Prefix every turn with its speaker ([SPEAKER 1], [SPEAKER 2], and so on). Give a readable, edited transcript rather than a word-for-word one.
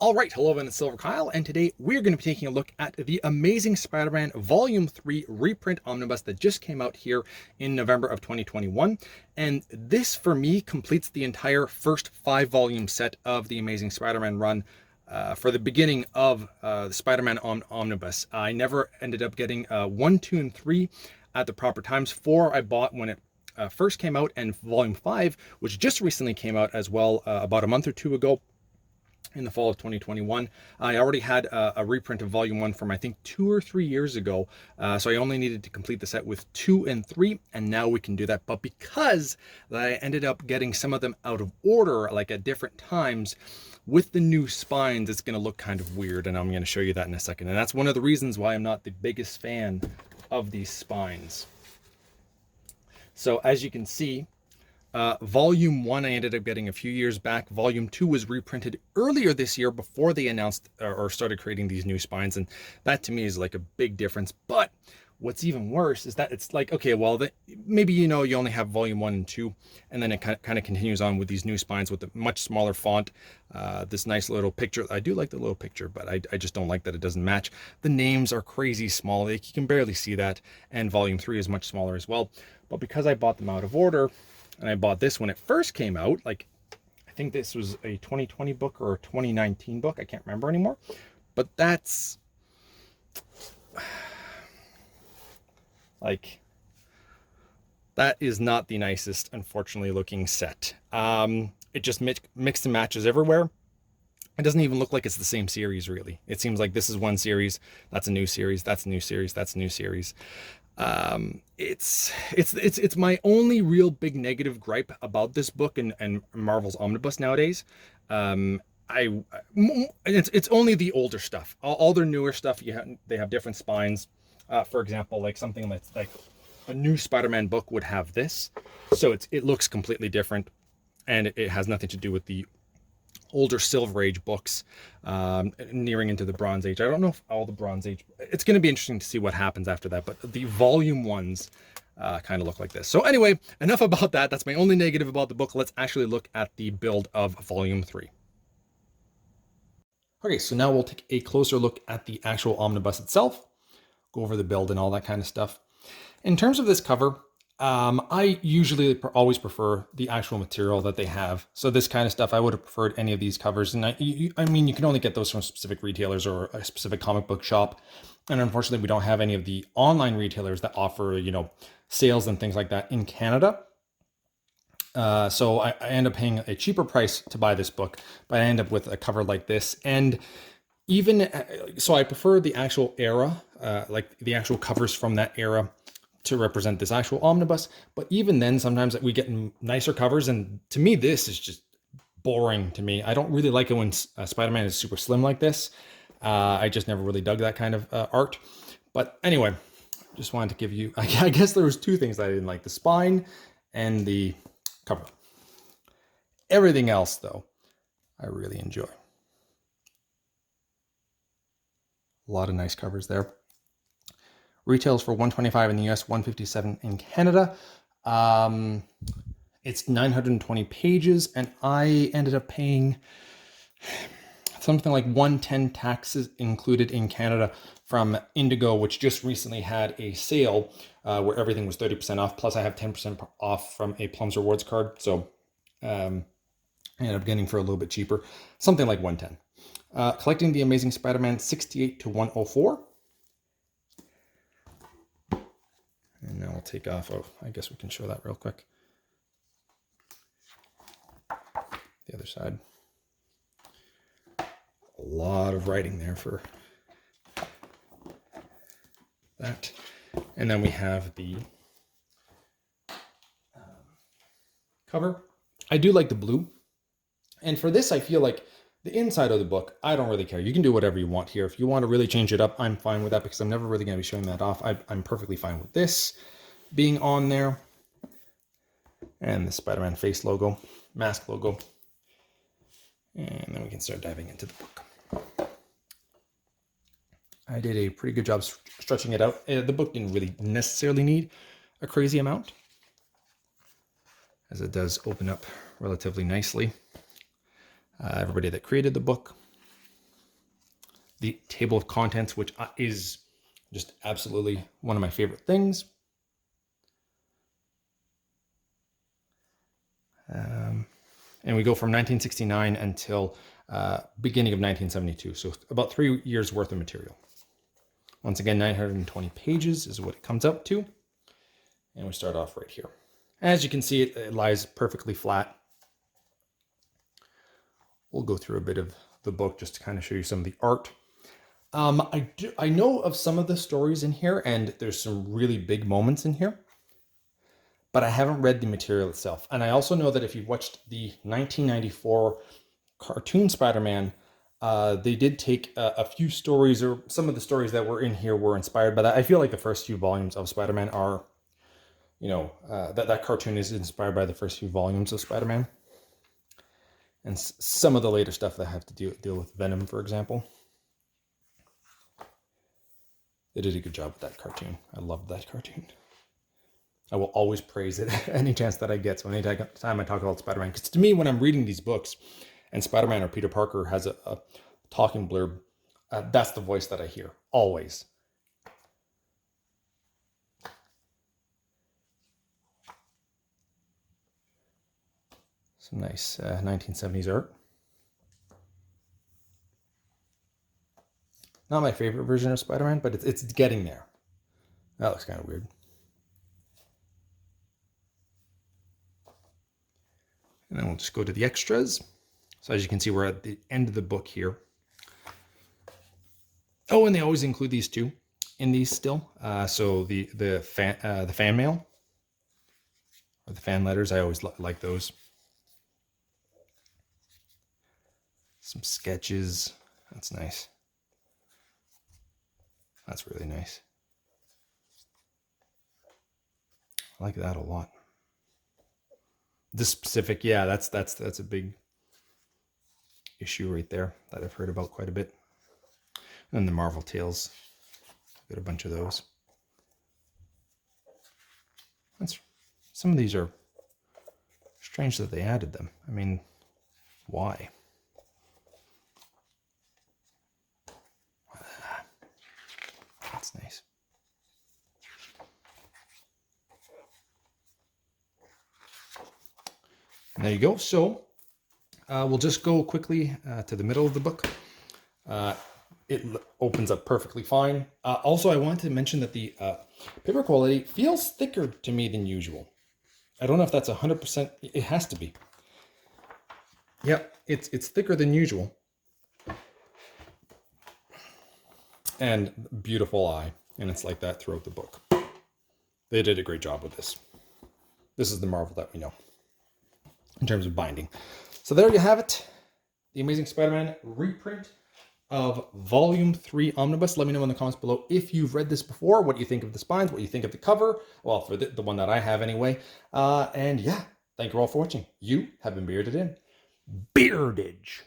[SPEAKER 1] All right, hello, it's silverkyle, and today we're going to be taking a look at the Amazing Spider-Man Volume 3 reprint omnibus that just came out here in November of 2021. And this, for me, completes the entire first 5-volume set of the Amazing Spider-Man run for the beginning of the Spider-Man omnibus. I never ended up getting 1, 2, and 3 at the proper times. 4 I bought when it first came out, and Volume 5, which just recently came out as well about a month or two ago, in the fall of 2021. I already had a reprint of Volume 1 from I think 2 or 3 years ago, so I only needed to complete the set with 2 and 3, and now we can do that. But because I ended up getting some of them out of order, like at different times, with the new spines, it's going to look kind of weird, and I'm going to show you that in a second. And that's one of the reasons why I'm not the biggest fan of these spines. So as you can see, Volume 1 I ended up getting a few years back. Volume 2 was reprinted earlier this year before they announced or started creating these new spines, and that to me is like a big difference. But what's even worse is that it's like, okay, well, maybe you only have Volume 1 and 2, and then it kind of continues on with these new spines with a much smaller font, this nice little picture. I do like the little picture, but I just don't like that it doesn't match. The names are crazy small, like you can barely see that, and Volume 3 is much smaller as well. But because I bought them out of order, and I bought this when it first came out, like I think this was a 2020 book or a 2019 book, I can't remember anymore, but that's like, that is not the nicest, unfortunately, looking set. It just mixed and matches everywhere. It doesn't even look like it's the same series, really. It seems like this is one series, that's a new series, that's a new series, that's a new series. It's my only real big negative gripe about this book and Marvel's Omnibus nowadays. It's only the older stuff. All their newer stuff, they have different spines. For example, like something that's like a new Spider-Man book would have this, so it looks completely different, and it has nothing to do with the older Silver Age books, nearing into the Bronze Age. I don't know if all the Bronze Age, it's going to be interesting to see what happens after that, but the volume ones kind of look like this. So anyway, enough about that. That's my only negative about the book. Let's actually look at the build of Volume 3. Okay, so now we'll take a closer look at the actual omnibus itself, go over the build and all that kind of stuff. In terms of this cover, I usually always prefer the actual material that they have. So this kind of stuff, I would have preferred any of these covers. And I mean, you can only get those from specific retailers or a specific comic book shop. And unfortunately, we don't have any of the online retailers that offer, sales and things like that in Canada. So I end up paying a cheaper price to buy this book, but I end up with a cover like this. And even so, I prefer the actual era, like the actual covers from that era, to represent this actual omnibus. But even then, sometimes we get nicer covers, and to me this is just boring to me. I don't really like it when Spider-Man is super slim like this. I just never really dug that kind of art. But anyway, just wanted to give you, I guess there was 2 things that I didn't like: the spine and the cover. Everything else though, I really enjoy. A lot of nice covers there. Retails for $125 in the US, $157 in Canada. It's 920 pages, and I ended up paying something like $110 taxes included in Canada from Indigo, which just recently had a sale where everything was 30% off. Plus, I have 10% off from a Plums Rewards card, so I ended up getting for a little bit cheaper, something like $110. Collecting the Amazing Spider-Man 68 to 104. And now we'll take off. Oh, I guess we can show that real quick. The other side. A lot of writing there for that. And then we have the cover. I do like the blue. And for this, I feel like the inside of the book, I don't really care. You can do whatever you want here. If you want to really change it up, I'm fine with that, because I'm never really going to be showing that off. I'm perfectly fine with this being on there. And the Spider-Man face logo, mask logo. And then we can start diving into the book. I did a pretty good job stretching it out. The book didn't really necessarily need a crazy amount, as it does open up relatively nicely. Everybody that created the book, the table of contents, which is just absolutely one of my favorite things. And we go from 1969 until beginning of 1972. So about 3 years worth of material. Once again, 920 pages is what it comes up to. And we start off right here. As you can see, it lies perfectly flat. We'll go through a bit of the book just to kind of show you some of the art. I know of some of the stories in here, and there's some really big moments in here, but I haven't read the material itself. And I also know that if you watched the 1994 cartoon Spider-Man, they did take a few stories, or some of the stories that were in here were inspired by that. I feel like the first few volumes of Spider-Man are, that cartoon is inspired by the first few volumes of Spider-Man. And some of the later stuff that have to deal with Venom, for example. They did a good job with that cartoon. I loved that cartoon. I will always praise it any chance that I get. So anytime I talk about Spider-Man, because to me, when I'm reading these books and Spider-Man or Peter Parker has a talking blurb, that's the voice that I hear, always. Some nice 1970s art. Not my favorite version of Spider-Man, but it's getting there. That looks kind of weird. And then we'll just go to the extras. So as you can see, we're at the end of the book here. Oh, and they always include these too in these still. So the fan mail or the fan letters, I always like those. Some sketches. That's nice. That's really nice. I like that a lot. This specific, yeah, that's a big issue right there that I've heard about quite a bit. And the Marvel Tales, got a bunch of those. Some of these are strange that they added them. I mean, why? That's nice. And there you go. So we'll just go quickly to the middle of the book. It opens up perfectly fine. Also, I wanted to mention that the paper quality feels thicker to me than usual. I don't know if that's 100%. It has to be. Yep, it's thicker than usual. And beautiful eye. And it's like that throughout the book. They did a great job with this. This is the Marvel that we know in terms of binding. So there you have it. The Amazing Spider-Man reprint of Volume 3 Omnibus. Let me know in the comments below if you've read this before, what you think of the spines, what you think of the cover. Well, for the one that I have anyway. And yeah, thank you all for watching. You have been bearded in. Beardage.